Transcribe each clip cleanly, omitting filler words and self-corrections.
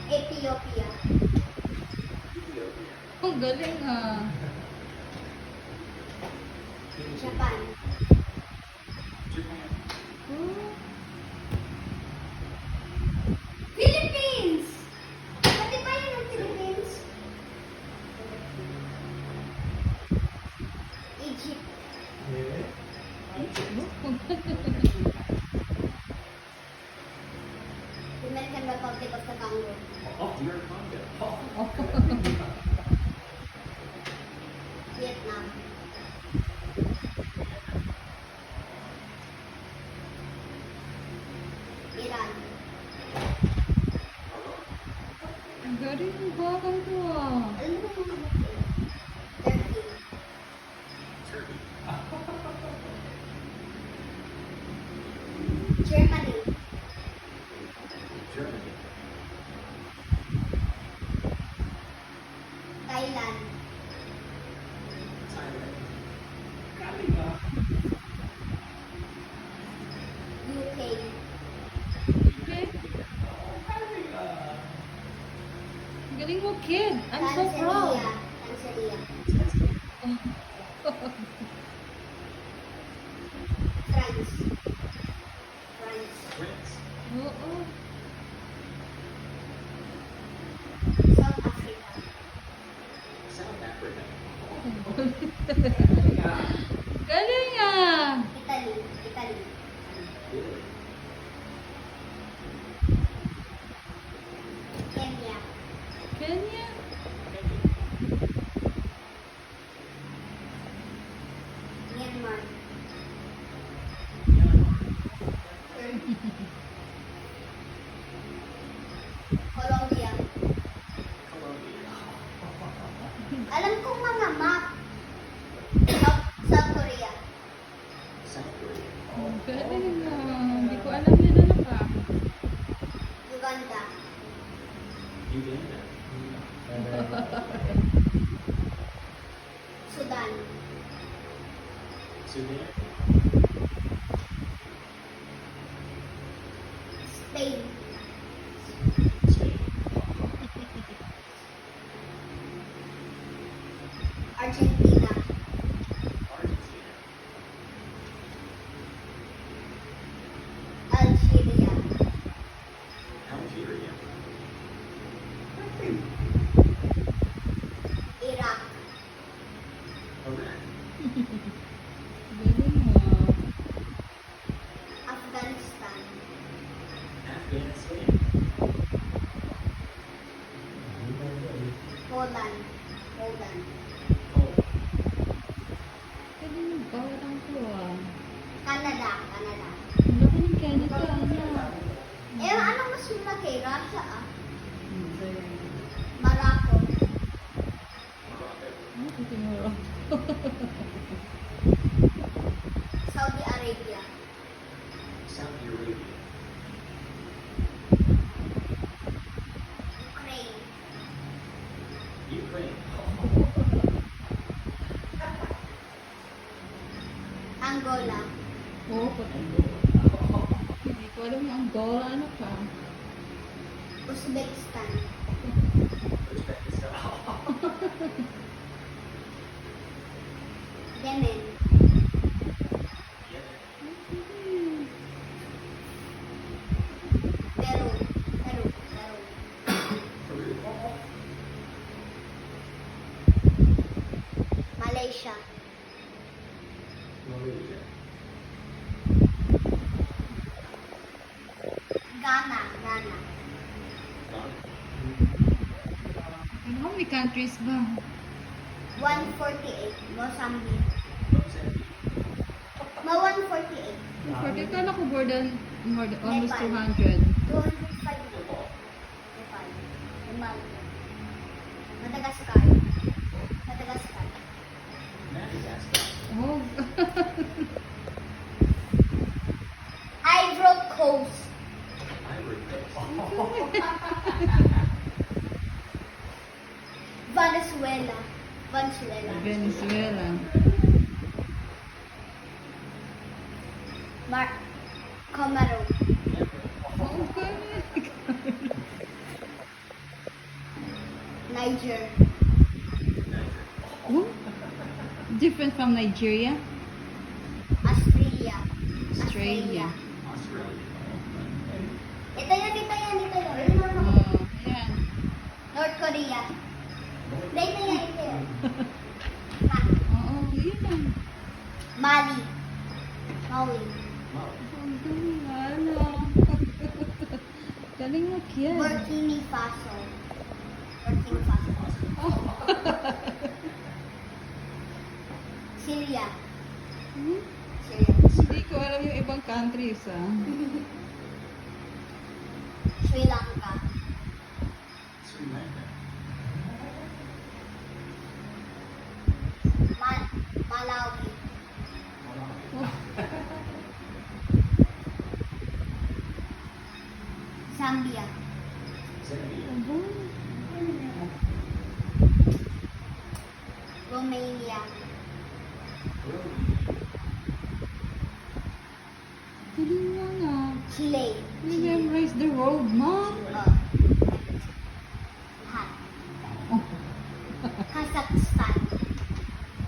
Ethiopia. Ang galing ah. Japan. Oh, Philippines! Pati ba yun ang Philippines? Egypt. Dominican Republic of the Congo. Vietnam. Iran. ang galing ng bakang to ah. Alam mo yung mga Turkey. Germany. Thailand. UK. Okay. Ang galing mo, kid. I'm so proud. Tanzania. Oh. France. France. Oo. South Africa. Galing ah. Italy. Kenya. Kenya. Myanmar. Colombia. Alam kong mga map. South Korea. Ang galing ah. Hindi ko alam yun ano ka. Uganda. Sudan. Spain. Argentina. Algeria. Iraq. Galing mo ah. Afghanistan. Poland. Galing mo bakang to ah. Canada. Ang laki ng Canada ano. Ano mas malaki? Russia Morocco. Ano ito mo? Saudi Arabia. Ukraine. Angola. Oo, pati. Hindi ko alam yung Angola ano ka. Uzbekistan. Yemen. Peru. Malaysia. Ghana. How many countries ba? 148. Mozambique. 148. 40 kala ko almost Nepal. 200. 205. Nepal. Madagascar. Oh. Ivory Coast. Venezuela. Venezuela. Cameroon. Okay. Niger. Oh? Different from Nigeria? Australia. Australia. Ito yan, ito yan, ito yan. Ayun lang ako. Oh, yan. North Korea. Hindi, ito yan, ito yan. Ha? Oo, yun lang. Mali. Maui. Ang galing, ano. Galing mo, Kian. Burkina Faso. Burkina Faso. Oh. Syria. Hmm? Syria. Hindi ko alam yung ibang countries, ah. Sri Lanka. Malawi. Oh. Zambia. Abo. Romania. Galing mo nga. Chile. Memorize the road, Mom. Lahat. Oh. Kazakhstan.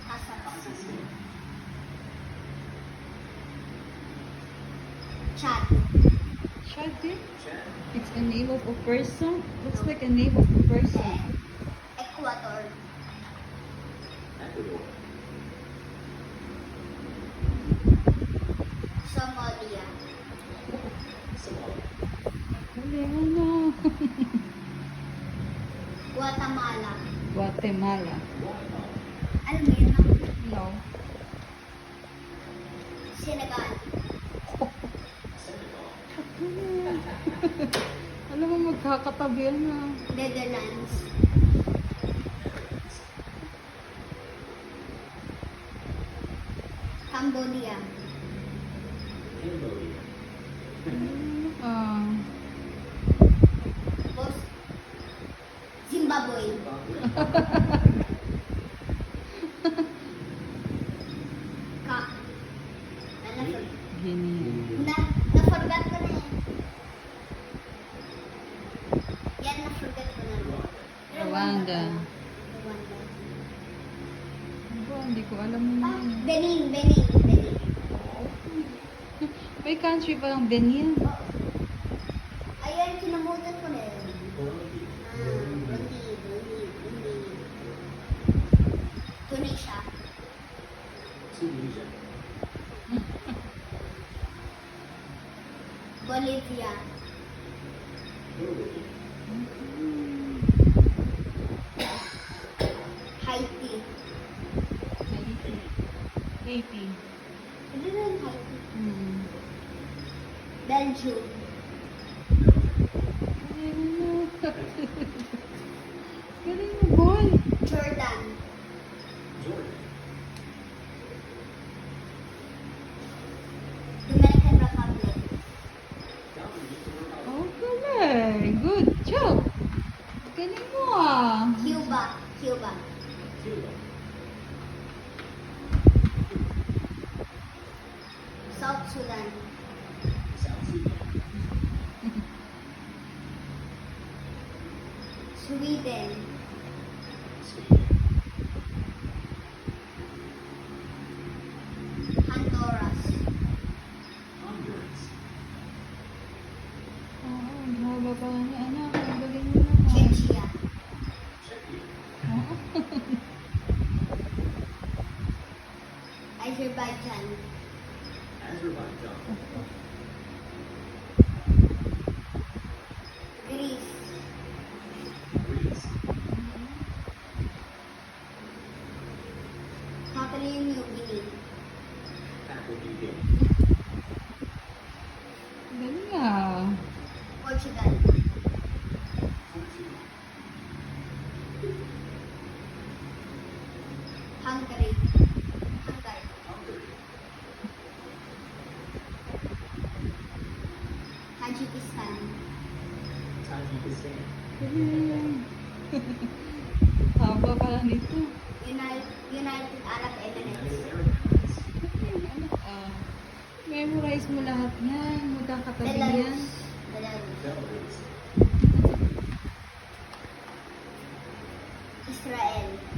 Kazakhstan. Chad. Chad, eh? It's a name of a person. Looks like a name of a person. Ecuador. Somalia. Galing mo na. Guatemala. Guatemala. Alam mo yun? No. Senegal. Alam mo, magkakatabi na. Netherlands. Cambodia. Ah. Zimbabwe. Ka. Guinea. Na-forgot ko na yan. Yan, na-forgot ko na. Rwanda. Rwanda. Aba, hindi ko alam mo Ah, yun. Benin, Benin, Benin. May country pa lang Benin. Ayan, kinamutan ko na yun. Benin. Tunisia. Bolivia. Haiti. Haiti. Ano na yung Haiti? Mm. Belgium. Galing mo. Galing mo, boy. Jordan. Dominican Republic. Oh, galing. Good job. Galing mo, ah. Cuba. Cuba. South Sudan. Sweden. Honduras. Oo, haba pa niya, anak. Ang galing mo naman. Czechia. Oo. Azerbaijan. Greece. Papua New Guinea. Galing, ah. Portugal. Hungary. Tajikistan. Galing. Haba pala nito. United Arab Emirates. Ah, memorize mo lahat yan. Magkakatabi yan. Belarus. Israel.